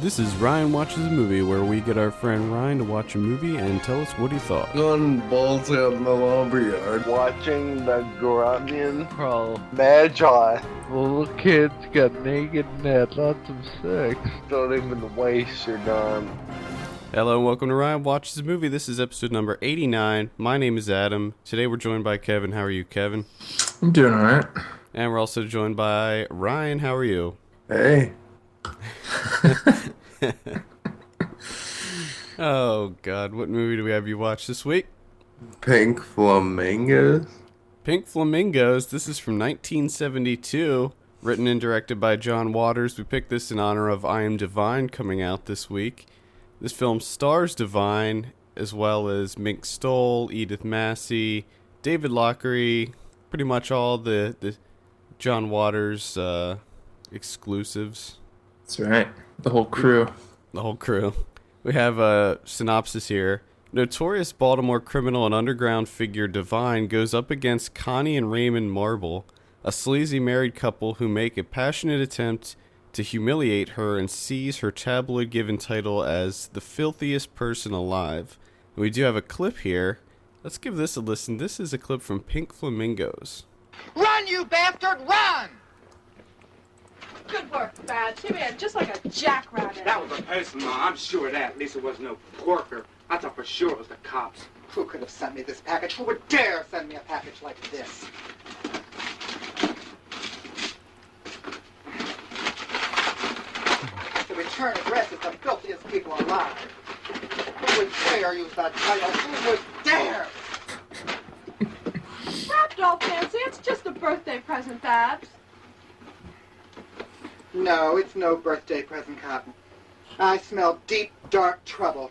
This is Ryan Watches a Movie, where we get our friend Ryan to watch a movie and tell us what he thought. Going balls out in the lumberyard, watching the Grunion crawl magi. Little kids got naked and had lots of sex. Don't even waste your time. Hello and welcome to Ryan Watches a Movie. This is episode number 89. My name is Adam. Today we're joined by Kevin. How are you, Kevin? I'm doing alright. And we're also joined by Ryan. How are you? Hey. Oh God, what movie do we have you watch this week? Pink Flamingos. Pink Flamingos. This is from 1972, written and directed by John Waters. We picked this in honor of I Am Divine coming out this week. This film stars Divine, as well as Mink Stoll, Edith Massey, David Lochary, pretty much all the John Waters exclusives. That's right. The whole crew. The whole crew. We have a synopsis here. Notorious Baltimore criminal and underground figure Divine goes up against Connie and Raymond Marble, a sleazy married couple who make a passionate attempt to humiliate her and seize her tabloid-given title as the filthiest person alive. We do have a clip here. Let's give this a listen. This is a clip from Pink Flamingos. Run, you bastard, run! Good work, Babs. He ran just like a jackrabbit. That was a person, Ma. I'm sure of that. At least it was no porker. I thought for sure it was the cops. Who could have sent me this package? Who would dare send me a package like this? The return address is the filthiest people alive. Who would dare use that title? Who would dare? Wrapped all fancy. It's just a birthday present, Babs. No, it's no birthday present, Cotton. I smell deep, dark trouble.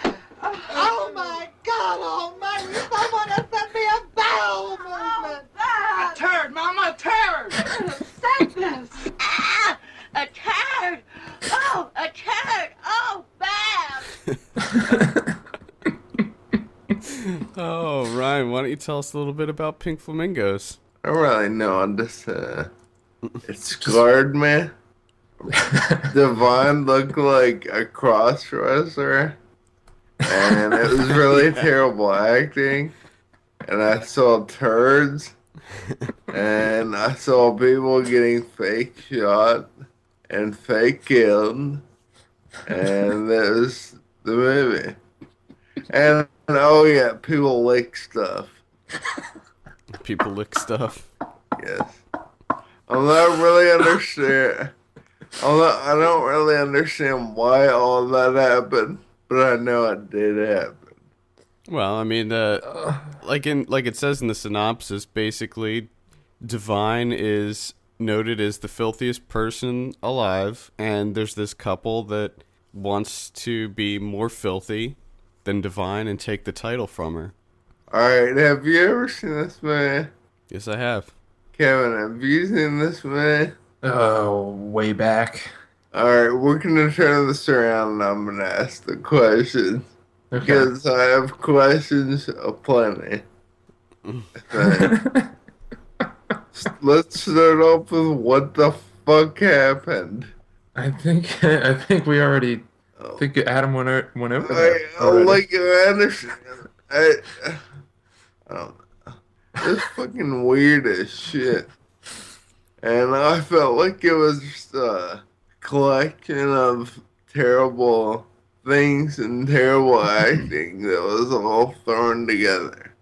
Oh my God almighty! Someone has sent me a bowel movement! A turd, Mama, a turd! Sent this. Ah! A turd! Oh, a turd! Oh, Babs! Oh, Ryan, why don't you tell us a little bit about Pink Flamingos? I don't really know. It scarred me. Divine looked like a cross-dresser. And it was really terrible acting. And I saw turds. And I saw people getting fake shot and fake killed. And that was the movie. And oh yeah, people lick stuff. People lick stuff. Yes. I'm not really understand. I don't really understand why all that happened, but I know it did happen. Well, I mean, like it says in the synopsis, basically, Divine is noted as the filthiest person alive, and there's this couple that wants to be more filthy than Divine and take the title from her. Alright, have you ever seen this movie? Yes, I have. Kevin, have you seen this movie? Oh, way back. Alright, we're gonna turn this around and I'm gonna ask the questions. Okay. Because I have questions aplenty. Let's start off with what the fuck happened. I think we already. I think Adam went over that I already. understand. I don't know. It's fucking weird as shit. And I felt like it was just a collection of terrible things and terrible acting that was all thrown together.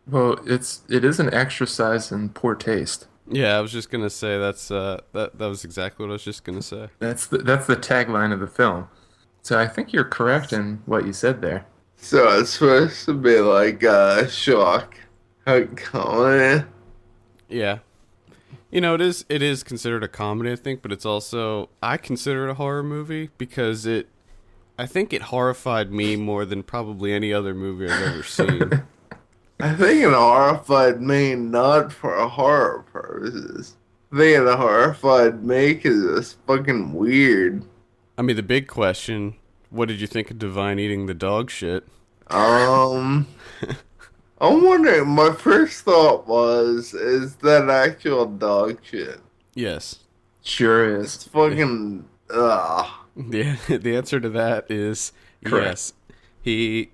Well, it is an exercise in poor taste. Yeah, I was just gonna say that was exactly what I was just gonna say. That's the tagline of the film. So I think you're correct in what you said there. So it's supposed to be like a shock comedy. Yeah. You know, it is considered a comedy, I think, but it's also, I consider it a horror movie because I think it horrified me more than probably any other movie I've ever seen. I think it horrified me not for horror purposes. I think it horrified me because it was fucking weird. I mean, the big question, what did you think of Divine eating the dog shit? I'm wondering, my first thought is that actual dog shit? Yes. Sure is. It's fucking, The answer to that is Correct. yes. He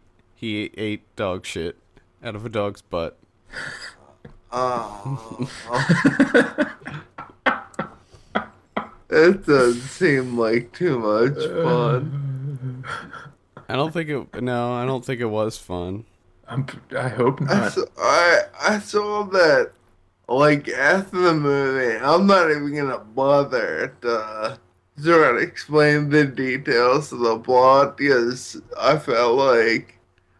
ate dog shit out of a dog's butt. Oh. It doesn't seem like too much fun. I don't think it was fun. I hope not. I saw that, like, after the movie. I'm not even gonna bother to try to explain the details of the plot because I felt like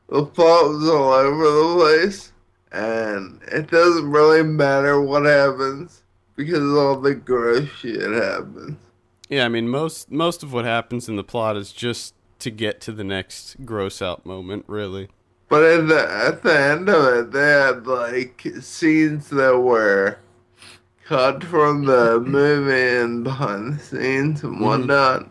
the plot was all over the place, and it doesn't really matter what happens because all the gross shit happens. Yeah, I mean most of what happens in the plot is just to get to the next gross out moment, really. But at the end of it, they had like scenes that were cut from the movie and behind the scenes and whatnot.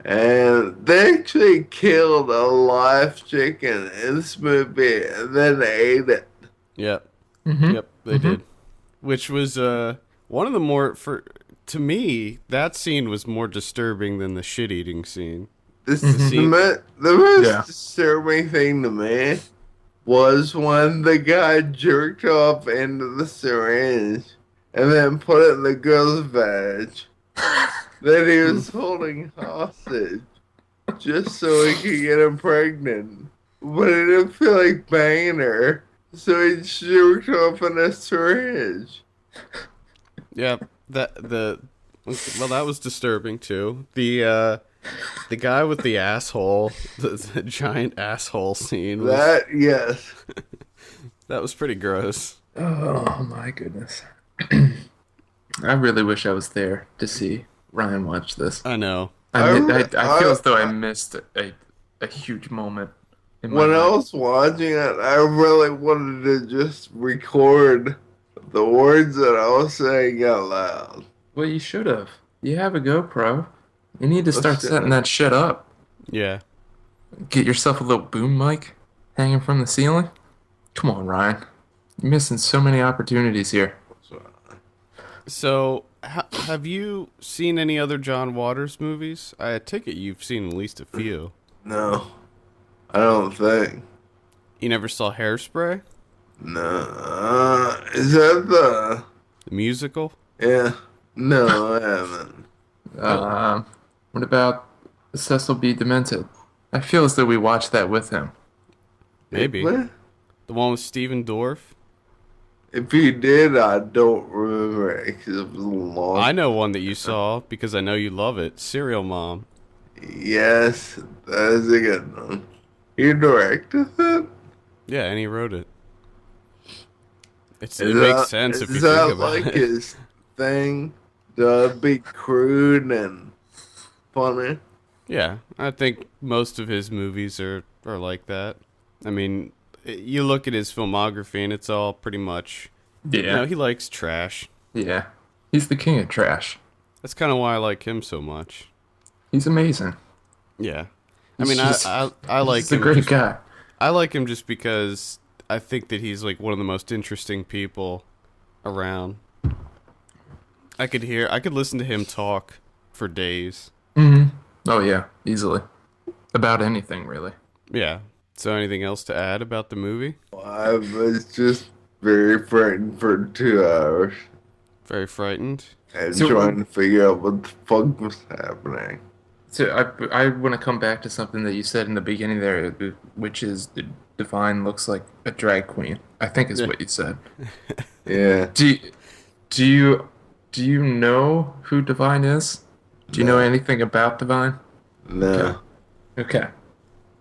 And they actually killed a live chicken in this movie and then ate it. Yep. Mhm. Yep, they did. Which was one of the more to me, that scene was more disturbing than the shit eating scene. The most Yeah. disturbing thing to me was when the guy jerked off into the syringe and then put it in the girl's vag that he was holding hostage just so he could get her pregnant. But he didn't feel like banging her, so he jerked off in a syringe. Yeah, that was disturbing too. The guy with the asshole, the giant asshole scene was, Yes. that was pretty gross. Oh my goodness. I really wish I was there to see Ryan watch this. I know. I feel as though I missed a huge moment. In my When I life. was watching it, I really wanted to just record the words that I was saying out loud. Well, you should have. You have a GoPro. You need to start Okay. setting that shit up. Yeah. Get yourself a little boom mic hanging from the ceiling. Come on, Ryan. You're missing so many opportunities here. So, have you seen any other John Waters movies? I take it you've seen at least a few. No, I don't think. You never saw Hairspray, No. Is that the... the musical? Yeah. No, I haven't. What about Cecil B. Demented? I feel as though we watched that with him. Maybe. What? The one with Steven Dorff? If you did, I don't remember it because it was long. I know one that you saw because I know you love it. Serial Mom. Yes, that is a good one. You directed it? Yeah, and he wrote it. It Is makes sense if you is think that about like it. his thing to be crude and funny? Yeah, I think most of his movies are like that. I mean, you look at his filmography and it's all pretty much... Yeah. You know, he likes trash. Yeah. He's the king of trash. That's kind of why I like him so much. He's amazing. Yeah. He's I mean, just- I like He's a him great just- guy. I like him just because I think that he's like one of the most interesting people around. I could listen to him talk for days. Mm-hmm. Oh, yeah. Easily. About anything, really. Yeah. So anything else to add about the movie? I was just very frightened for 2 hours Very frightened. and So- trying to figure out what the fuck was happening. So I want to come back to something that you said in the beginning there, which is Divine looks like a drag queen. I think is what you said. Yeah. Do you know who Divine is? Do you know anything about Divine? No. Okay.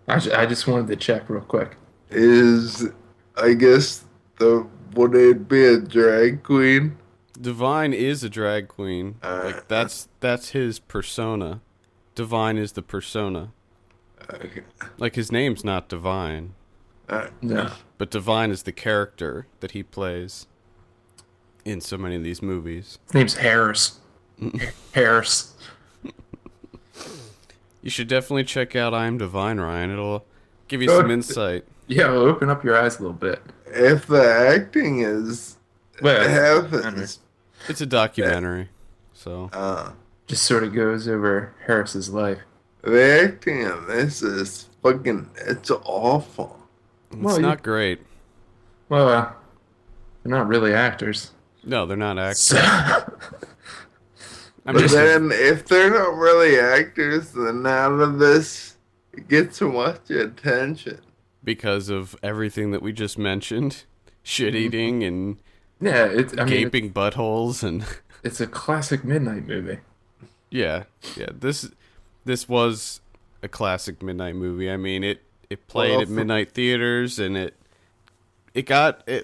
I just wanted to check real quick. I guess would it be a drag queen? Divine is a drag queen. Like that's his persona. Divine is the persona. Okay. Like his name's not Divine, No. but Divine is the character that he plays in so many of these movies. His name's Harris. Harris. You should definitely check out I Am Divine, Ryan. It'll give you some insight. Yeah, open up your eyes a little bit. If the acting is Well, happens, It's a documentary, so just sort of goes over Harris's life. The acting in this is fucking, it's awful. It's Well, not great. Well, they're not really actors. No, they're not actors. So, I But mean, then, if they're not really actors, then out of this, it gets so much attention. because of everything that we just mentioned, shit eating and yeah, I mean, gaping buttholes and it's a classic midnight movie. yeah. This was a classic midnight movie. I mean, it played Well, at midnight theaters, and it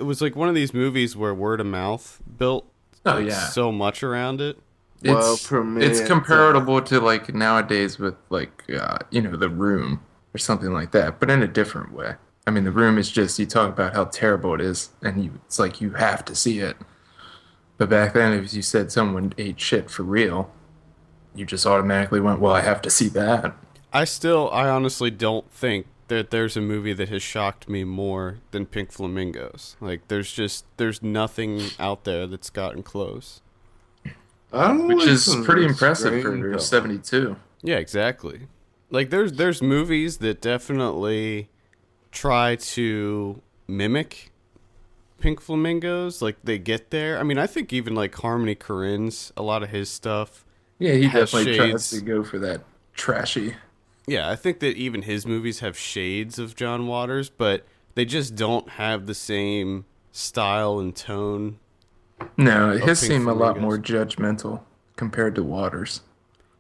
was like one of these movies where word of mouth built Oh like, yeah, so much around it. Well, it's for me, it's it's, comparable to like nowadays with like The Room or something like that, but in a different way. I mean, The Room is just you talk about how terrible it is, and it's like you have to see it. But back then, if you said someone ate shit for real, you just automatically went, "Well, I have to see that." I honestly don't think that there's a movie that has shocked me more than Pink Flamingos. Like, there's nothing out there that's gotten close. I don't Which like is some pretty of the impressive for screen 72. Yeah, exactly. Like, there's movies that definitely try to mimic Pink Flamingos. Like, they get there. I mean, I think even like Harmony Korine's, a lot of his stuff. Yeah, he Has definitely tries shades. to go for that trashy. Yeah, I think that even his movies have shades of John Waters, but they just don't have the same style and tone. No, his Pink seem a lot Flamingos. more judgmental compared to Waters.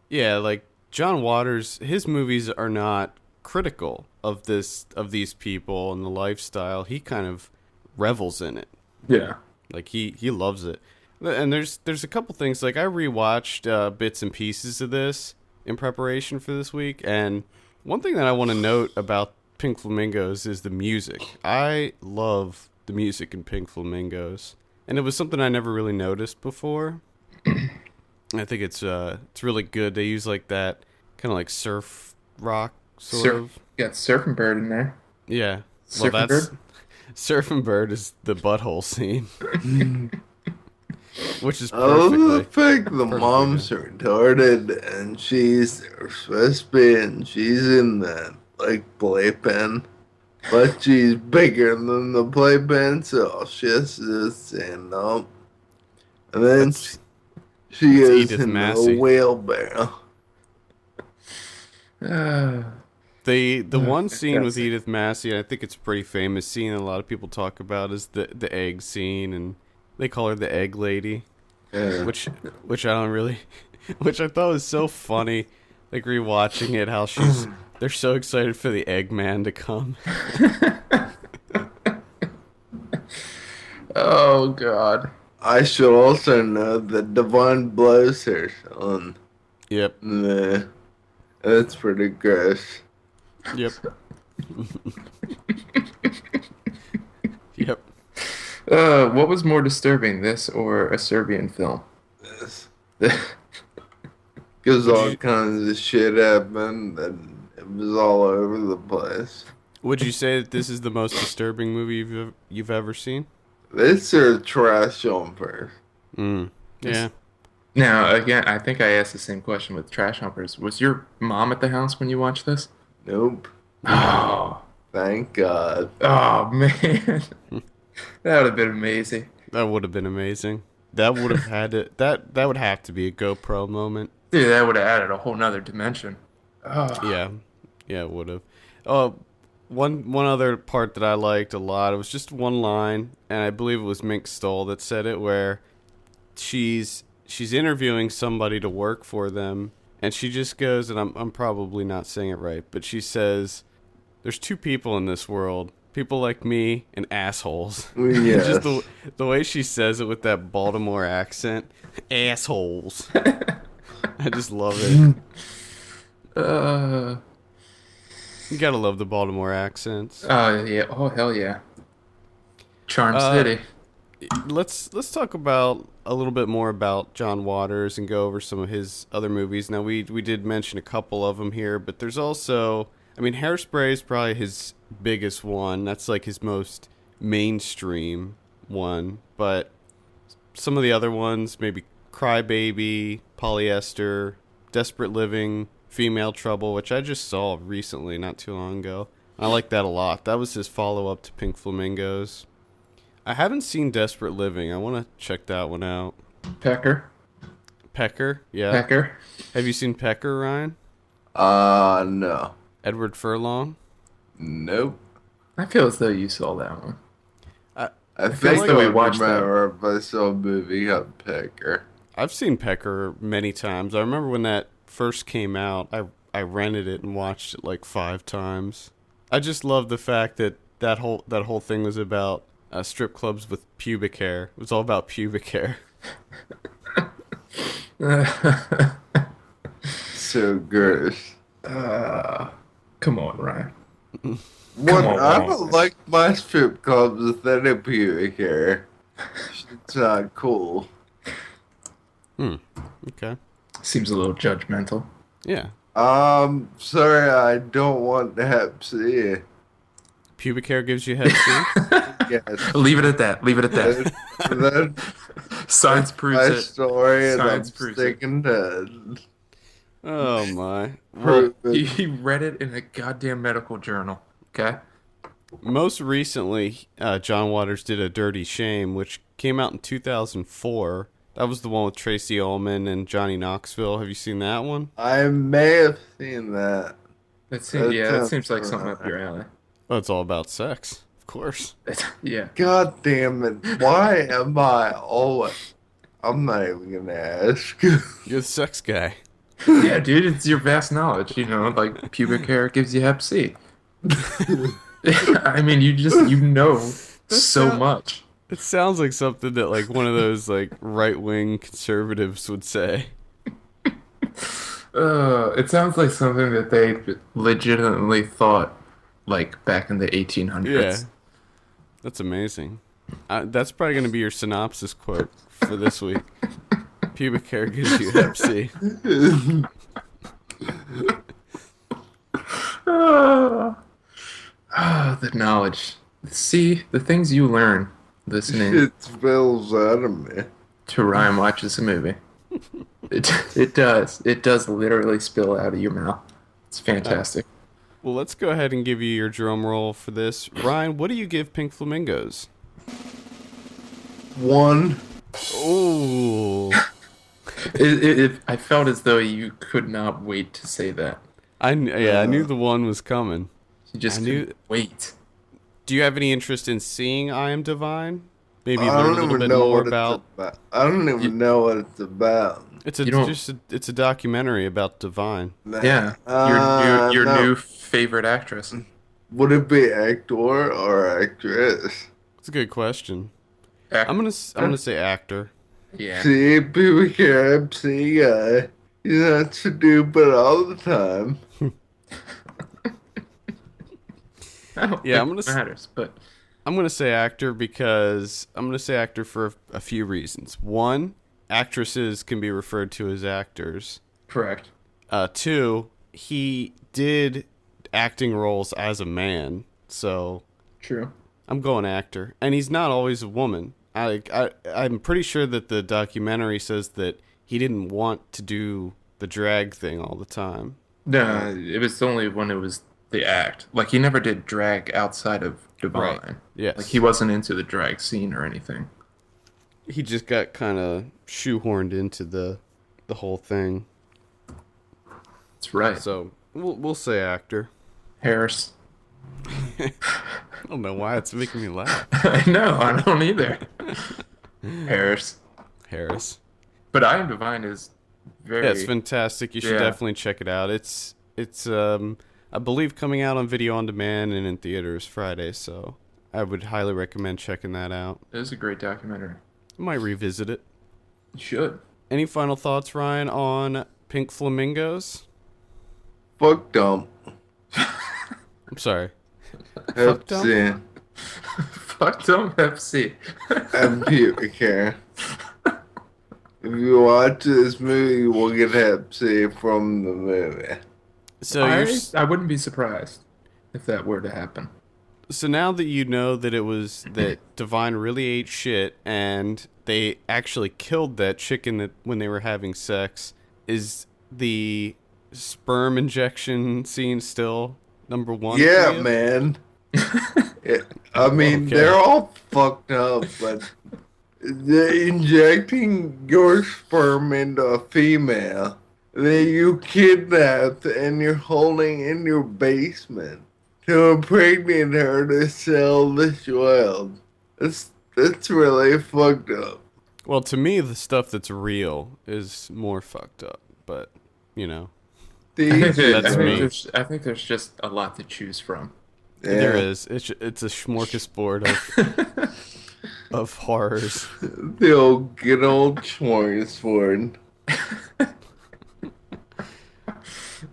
Yeah, like John Waters, his movies are not critical of these people and the lifestyle. He kind of revels in it. Yeah. Like he loves it. And there's a couple things, like I rewatched bits and pieces of this in preparation for this week, and one thing that I want to note about Pink Flamingos is the music. I love the music in Pink Flamingos, and it was something I never really noticed before. I think it's really good. They use like that kind of like surf rock sort of. Got Surfing Bird in there. Yeah. Surfing Bird? Surfing Bird is the butthole scene. Which is I love the perfectly. fact the mom's retarded and she's supposed to be and she's in that like playpen, but she's bigger than the playpen, so she has to stand up. And then That's she that's goes Edith in Massey. the wheelbarrow. The one scene with fantastic. Edith Massey, I think it's a pretty famous scene that a lot of people talk about, is the egg scene, and they call her the egg lady, Yeah. which I don't really, which I thought was so funny. Like rewatching it, how they're so excited for the Eggman to come. Oh, God. I should also know that Devon blows her son. Yep, Nah, that's pretty gross. yep, yep. What was more disturbing, this or a Serbian film? Yes. Because all kinds of shit happened and it was all over the place. Would you say that this is the most disturbing movie you've ever seen? This is trash on first. Yeah. Now, again, I think I asked the same question with Trash Humpers. Was your mom at the house when you watched this? Nope. Oh, Thank God. oh man. That would have been amazing. That would have been amazing. That would have had to, that would have to be a GoPro moment. Dude, that would have added a whole nother dimension. Oh. Yeah, it would have. Oh, one other part that I liked a lot. It was just one line, and I believe it was Mink Stoll that said it, where she's interviewing somebody to work for them, and she just goes, and I'm probably not saying it right, but she says, "There's two people in this world." People like me and assholes. Yes. Just the way she says it with that Baltimore accent. Assholes. I just love it. You gotta love the Baltimore accents. Oh yeah. Oh hell yeah. Charm City. Let's talk about a little bit more about John Waters and go over some of his other movies. Now we did mention a couple of them here, but there's also, I mean, Hairspray is probably his biggest one. That's like his most mainstream one. But some of the other ones, maybe Crybaby, Polyester, Desperate Living, Female Trouble, which I just saw recently, not too long ago. I like that a lot. That was his follow-up to Pink Flamingos. I haven't seen Desperate Living. I want to check that one out. Pecker. Pecker? Yeah. Pecker. Have you seen Pecker, Ryan? No. Edward Furlong? Nope. I feel as though you saw that one. I feel think like I we watched that. remember if I saw a movie called Pecker. I've seen Pecker many times. I remember when that first came out, I rented it and watched it like 5 times. I just love the fact that that whole thing was about strip clubs with pubic hair. It was all about pubic hair. So gross. Come on, Ryan. What? on, I Ryan. don't like my strip clubs with any pubic hair. It's not cool. Okay. Seems a little judgmental. Yeah. Sorry, I don't want Hep C. Pubic hair gives you Hep C? Yes. Leave it at that. Leave it at that. That's Science proves my it. story, and Science I'm proves sticking to it. Oh, my. Well, Prove it. He read it in a goddamn medical journal. Okay. most recently, John Waters did A Dirty Shame, which came out in 2004. That was the one with Tracy Ullman and Johnny Knoxville. Have you seen that one? I may have seen that. That seems, That that seems like sounds something up your alley. Oh, it's all about sex, of course. Yeah. God damn it. Why am I always... I'm not even gonna ask. You're the sex guy. Yeah, dude, it's your vast knowledge. You know, like pubic hair gives you Hep C. I mean, you know so much. It sounds like something that like one of those like right-wing conservatives would say. It sounds like something that they legitimately thought like back in the 1800s. Yeah. That's amazing. That's probably going to be your synopsis quote for this week. Pubic hair gives you Hep C. The knowledge. See, the things you learn listening It spills out of me. to Ryan watches a movie. It does. It does literally spill out of your mouth. It's fantastic. Well, let's go ahead and give you your drum roll for this. Ryan, what do you give Pink Flamingos? 1. Oh, I felt as though you could not wait to say that. I knew the one was coming. You just I knew- couldn't wait. Do you have any interest in seeing I Am Divine? Maybe I learn a don't little even bit know more what about. it's about. I don't even know what it's about. It's You don't- it's a documentary about Divine. Yeah, your No. new favorite actress. Would it be actor or actress? It's a good question. Act- I'm gonna say actor. yeah. See, pubic hair, see guy. He's not stupid all the time. I don't Yeah, think I'm gonna it s- matters, but I'm gonna say actor because I'm gonna say actor for a few reasons. One, actresses can be referred to as actors. correct. Two, he did acting roles as a man, so True. I'm going actor. And he's not always a woman. I'm pretty sure that the documentary says that he didn't want to do the drag thing all the time. No, it was only when it was the act. Like he never did drag outside of Divine. Right. Yes. Like he wasn't into the drag scene or anything. He just got kind of shoehorned into the whole thing. That's right. So we'll say actor. Harris. I don't know why it's making me laugh. I know, I don't either. Harris. Harris. But I Am Divine is very Yeah, it's fantastic. You should Yeah. definitely check it out. It's I believe coming out on video on demand and in theaters Friday, so I would highly recommend checking that out. it is a great documentary. I might revisit it. You should. Any final thoughts, Ryan, on Pink Flamingos? Fuck dump. I'm sorry. Hep dump? C. Fuck Dumb FC. And pubic hair. If you watch this movie, you will get Hep C from the movie. So you're I wouldn't be surprised if that were to happen. so now that you know that it was that Divine really ate shit and they actually killed that chicken that when they were having sex, is the sperm injection scene still number one? for Yeah, you? man. I mean, Okay. they're all fucked up, but injecting your sperm into a female that you kidnapped and you're holding in your basement to impregnate her to sell the child. That's really fucked up. Well, to me, the stuff that's real is more fucked up. But you know, These That's me. I think there's just a lot to choose from. there is. It's a smorgasbord of horrors. The old good old smorgasbord.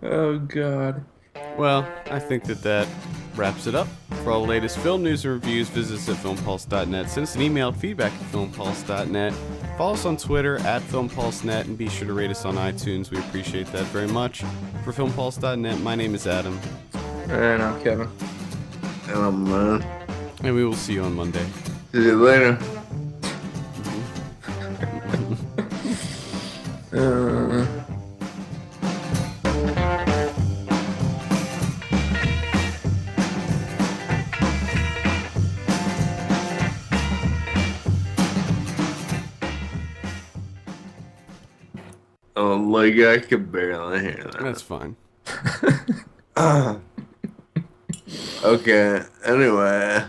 Oh God. Well, I think that wraps it up. For all the latest film news and reviews, visit us at filmpulse.net. Send us an email at feedback at filmpulse.net. Follow us on Twitter at filmpulse.net, and be sure to rate us on iTunes. We appreciate that very much. For filmpulse.net, my name is Adam, And I'm Kevin. and we will see you on Monday. See you later. Oh, like I could barely hear that. That's fine. Okay, anyway.